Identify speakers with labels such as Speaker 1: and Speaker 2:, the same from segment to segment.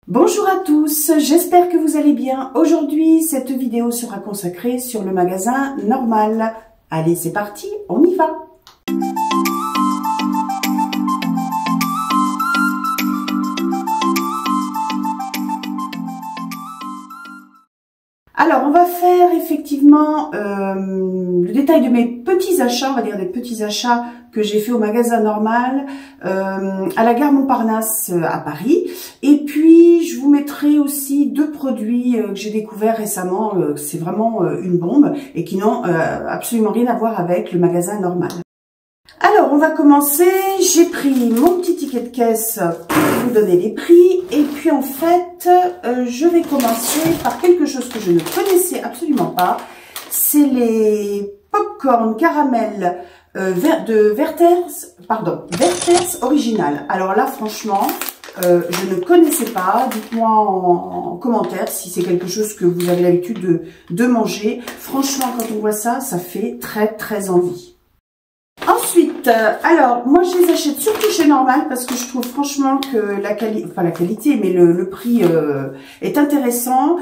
Speaker 1: Bonjour à tous, j'espère que vous allez bien. Aujourd'hui, cette vidéo sera consacrée sur le magasin Normal. Allez, c'est parti, on y va. Alors, on va faire effectivement le détail de mes petits achats, on va dire des petits achats que j'ai fait au magasin Normal à la gare Montparnasse à Paris. Et puis, je vous mettrai aussi deux produits que j'ai découverts récemment. C'est vraiment une bombe et qui n'ont absolument rien à voir avec le magasin Normal. Alors, on va commencer. J'ai pris mon petit ticket de caisse pour vous donner les prix. Et puis, en fait, je vais commencer par quelque chose que je ne connaissais absolument pas. C'est les popcorn caramel de Werther's Original. Alors là, franchement, je ne connaissais pas. Dites-moi en commentaire si c'est quelque chose que vous avez l'habitude de manger. Franchement, quand on voit ça, ça fait très envie. Ensuite, alors moi je les achète surtout chez Normal parce que je trouve franchement que la qualité, mais le prix est intéressant.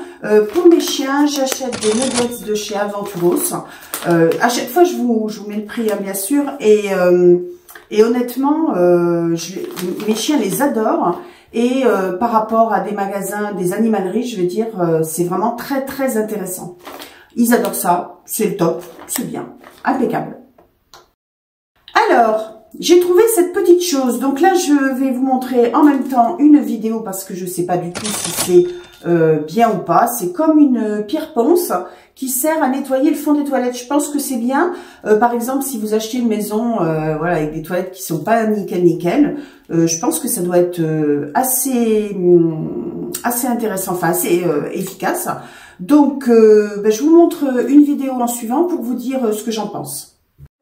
Speaker 1: Pour mes chiens, j'achète des nuggets de chez Aventuros. À chaque fois je vous mets le prix, hein, bien sûr, et honnêtement, mes chiens les adorent. Et par rapport à des magasins, des animaleries, je vais dire, c'est vraiment très intéressant. Ils adorent ça, c'est le top, c'est bien, impeccable. Alors, j'ai trouvé cette petite chose. Donc là, je vais vous montrer en même temps une vidéo parce que je ne sais pas du tout si c'est bien ou pas. C'est comme une pierre ponce qui sert à nettoyer le fond des toilettes. Je pense que c'est bien. Par exemple, si vous achetez une maison voilà, avec des toilettes qui sont pas nickel, je pense que ça doit être assez intéressant, enfin assez efficace. Donc, je vous montre une vidéo en suivant pour vous dire ce que j'en pense.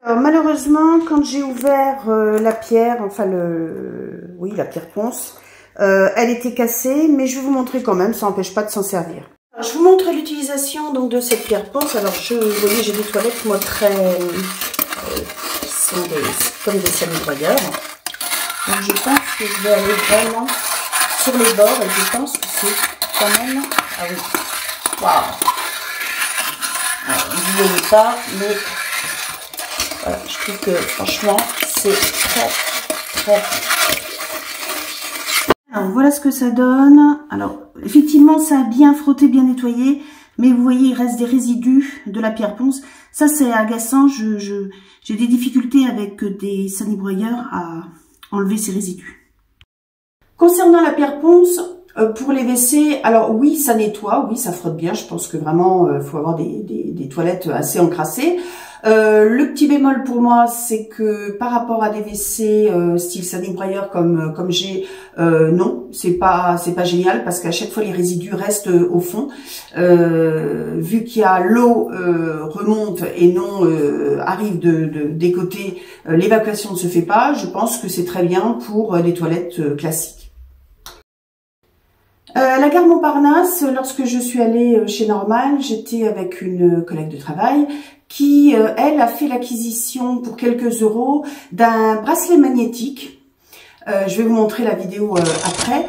Speaker 1: Alors, malheureusement, quand j'ai ouvert la pierre, enfin la pierre ponce, elle était cassée, mais je vais vous montrer quand même, ça n'empêche pas de s'en servir. Alors, je vous montre l'utilisation donc de cette pierre ponce. Alors, vous voyez, j'ai des toilettes moi qui sont comme des semi-broyeurs. Donc, je pense que je vais aller vraiment sur les bords et je pense que c'est quand même. Ah oui, waouh! Vous ne voyez pas, mais voilà, je trouve que franchement, c'est très. Alors, voilà ce que ça donne. Alors, effectivement, ça a bien frotté, bien nettoyé. Mais vous voyez, il reste des résidus de la pierre ponce. Ça, c'est agaçant. J'ai des difficultés avec des sani-broyeurs à enlever ces résidus. Concernant la pierre ponce, pour les WC, alors oui, ça nettoie. Oui, ça frotte bien. Je pense que vraiment, faut avoir des toilettes assez encrassées. Le petit bémol pour moi, c'est que par rapport à des WC style sani-broyeur comme j'ai, non, c'est pas génial parce qu'à chaque fois les résidus restent au fond. Vu qu'il y a l'eau remonte et non arrive des côtés, l'évacuation ne se fait pas. Je pense que c'est très bien pour des toilettes classiques. À la gare Montparnasse, lorsque je suis allée chez Normal, j'étais avec une collègue de travail qui, elle, a fait l'acquisition pour quelques euros d'un bracelet magnétique. Je vais vous montrer la vidéo après.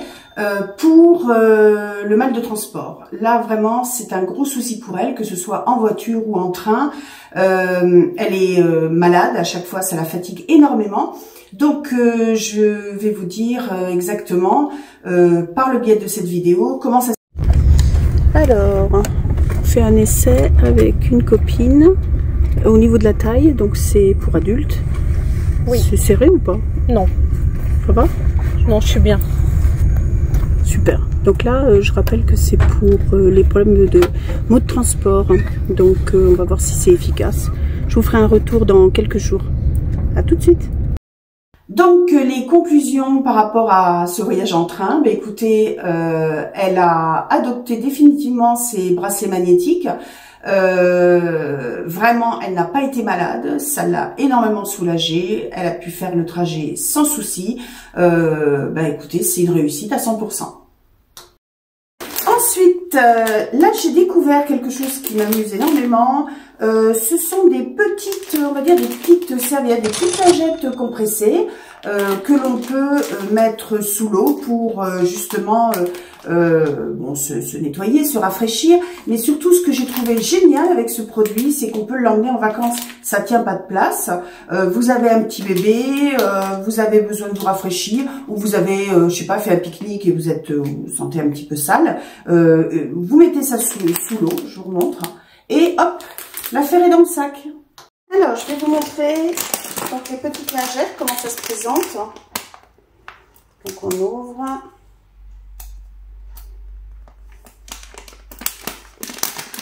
Speaker 1: Pour le mal de transport. Là, vraiment, c'est un gros souci pour elle, que ce soit en voiture ou en train. Elle est malade, à chaque fois, ça la fatigue énormément. Donc, je vais vous dire exactement, par le biais de cette vidéo, comment ça se passe. Alors, on fait un essai avec une copine au niveau de la taille, donc c'est pour adultes.
Speaker 2: Oui.
Speaker 1: C'est serré ou pas?
Speaker 2: Non.
Speaker 1: Ça va?
Speaker 2: Non, je suis bien.
Speaker 1: Super. Donc là, je rappelle que c'est pour les problèmes de maux de transport. Donc, on va voir si c'est efficace. Je vous ferai un retour dans quelques jours. À tout de suite. Donc, les conclusions par rapport à ce voyage en train. Écoutez, elle a adopté définitivement ces bracelets magnétiques. Vraiment, elle n'a pas été malade, ça l'a énormément soulagée, elle a pu faire le trajet sans souci. Écoutez, c'est une réussite à 100%. Ensuite, là j'ai découvert quelque chose qui m'amuse énormément. Ce sont des petites, on va dire des petites serviettes, des petites lingettes compressées. que l'on peut mettre sous l'eau pour justement bon, se nettoyer, se rafraîchir. Mais surtout, ce que j'ai trouvé génial avec ce produit, c'est qu'on peut l'emmener en vacances. Ça tient pas de place. Vous avez un petit bébé, vous avez besoin de vous rafraîchir, ou vous avez, je sais pas, fait un pique-nique et vous vous sentez un petit peu sale. Vous mettez ça sous l'eau, je vous montre, et hop, l'affaire est dans le sac. Alors, je vais vous montrer donc les petites lingettes, comment ça se présente. Donc on ouvre.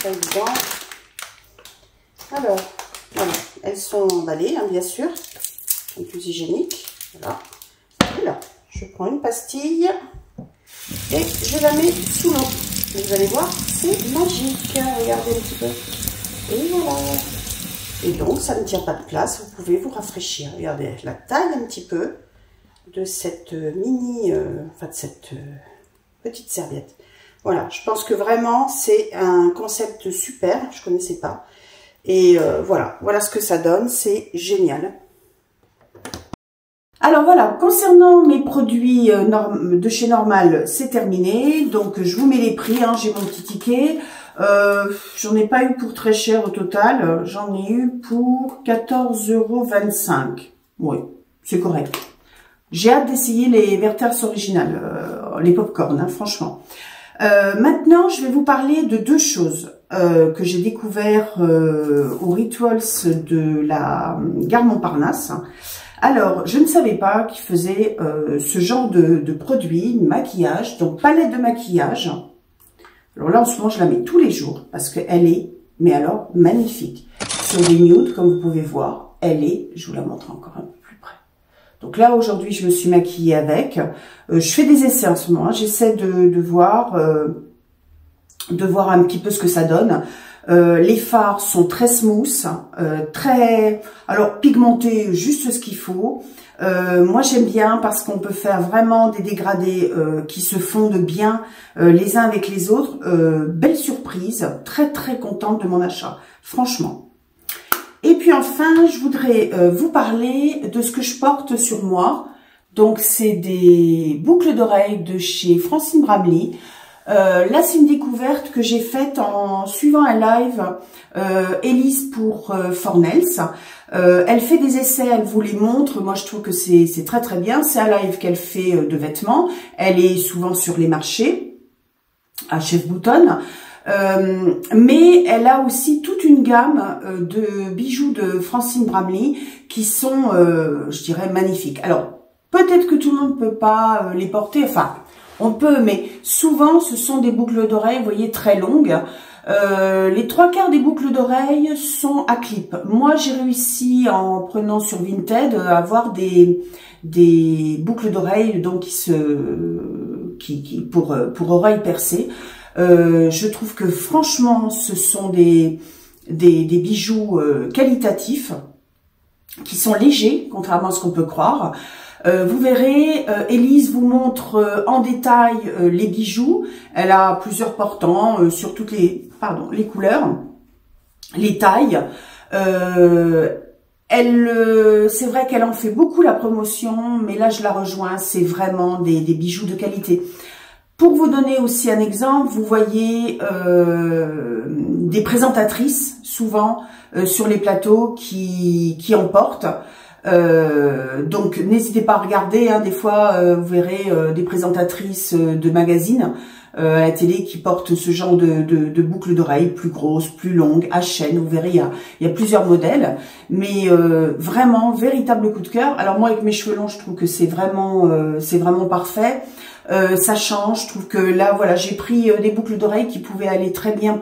Speaker 1: Dedans. Alors, voilà, elles sont emballées, hein, bien sûr, sont plus hygiéniques. Voilà. Et là, je prends une pastille et je la mets sous l'eau. Vous allez voir, c'est magique. Regardez un petit peu. Et voilà. Et donc, ça ne tient pas de place. Vous pouvez vous rafraîchir. Regardez la taille un petit peu de cette mini, enfin de cette petite serviette. Voilà, je pense que vraiment, c'est un concept super. Je ne connaissais pas. Et voilà ce que ça donne. C'est génial. Alors voilà, concernant mes produits de chez Normal, c'est terminé. Donc, je vous mets les prix. Hein, j'ai mon petit ticket. J'en ai pas eu pour très cher au total. J'en ai eu pour 14,25 €. Oui, c'est correct. J'ai hâte d'essayer les Werther's originales, les pop-corn, hein, franchement. Maintenant, je vais vous parler de deux choses que j'ai découvert aux Rituals de la gare Montparnasse. Alors, je ne savais pas qu'ils faisaient ce genre de produit, maquillage, donc palette de maquillage. Alors là, en ce moment, je la mets tous les jours parce qu'elle est, mais alors, magnifique. Sur des nudes, comme vous pouvez voir, elle est, je vous la montre encore un peu plus près. Donc là, aujourd'hui, je me suis maquillée avec. Je fais des essais en ce moment. Hein. J'essaie de voir un petit peu ce que ça donne. Les fards sont très smooth, très, alors pigmentés, juste ce qu'il faut. Moi j'aime bien parce qu'on peut faire vraiment des dégradés qui se fondent bien les uns avec les autres. Belle surprise, très contente de mon achat, franchement. Et puis enfin, je voudrais vous parler de ce que je porte sur moi. Donc c'est des boucles d'oreilles de chez Francine Bramley. Là, c'est une découverte que j'ai faite en suivant un live Elise pour Fornels. Elle fait des essais, elle vous les montre. Moi, je trouve que c'est très bien. C'est un live qu'elle fait de vêtements. Elle est souvent sur les marchés à Chef Boutonne. Mais elle a aussi toute une gamme de bijoux de Francine Bramley qui sont, je dirais, magnifiques. Alors, peut-être que tout le monde ne peut pas les porter, enfin... On peut, mais souvent, ce sont des boucles d'oreilles, vous voyez, très longues. Les trois quarts des boucles d'oreilles sont à clip. Moi, j'ai réussi, en prenant sur Vinted, à avoir des boucles d'oreilles donc pour oreilles percées. Je trouve que, franchement, ce sont des bijoux qualitatifs qui sont légers, contrairement à ce qu'on peut croire. Vous verrez, Elise vous montre en détail les bijoux. Elle a plusieurs portants sur toutes les couleurs, les tailles. C'est vrai qu'elle en fait beaucoup la promotion, mais là je la rejoins, c'est vraiment des bijoux de qualité. Pour vous donner aussi un exemple, vous voyez des présentatrices souvent sur les plateaux qui en portent. Donc n'hésitez pas à regarder, hein, des fois vous verrez des présentatrices de magazines à la télé qui portent ce genre de boucles d'oreilles plus grosses, plus longues, à chaîne. Vous verrez, il y a plusieurs modèles, mais vraiment véritable coup de cœur. Alors moi avec mes cheveux longs, je trouve que c'est vraiment parfait. Ça change, je trouve que là voilà, j'ai pris des boucles d'oreilles qui pouvaient aller très bien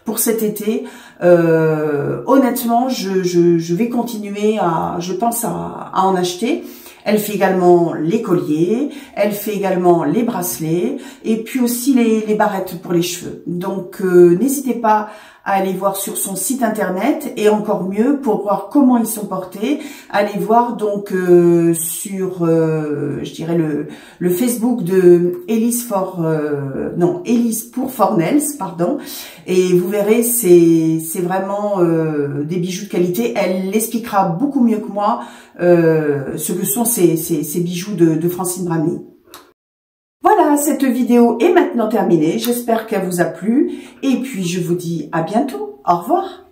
Speaker 1: pour cet été. Honnêtement, je vais continuer je pense à en acheter. Elle fait également les colliers, elle fait également les bracelets et puis aussi les barrettes pour les cheveux. Donc n'hésitez pas à aller voir sur son site internet, et encore mieux pour voir comment ils sont portés, allez voir donc sur je dirais le Facebook de Elise pour Fornels, pardon, et vous verrez, c'est vraiment des bijoux de qualité. Elle l'expliquera beaucoup mieux que moi ce que sont ces bijoux de Francine Brami. Voilà, cette vidéo est maintenant terminée. J'espère qu'elle vous a plu. Et puis, je vous dis à bientôt. Au revoir.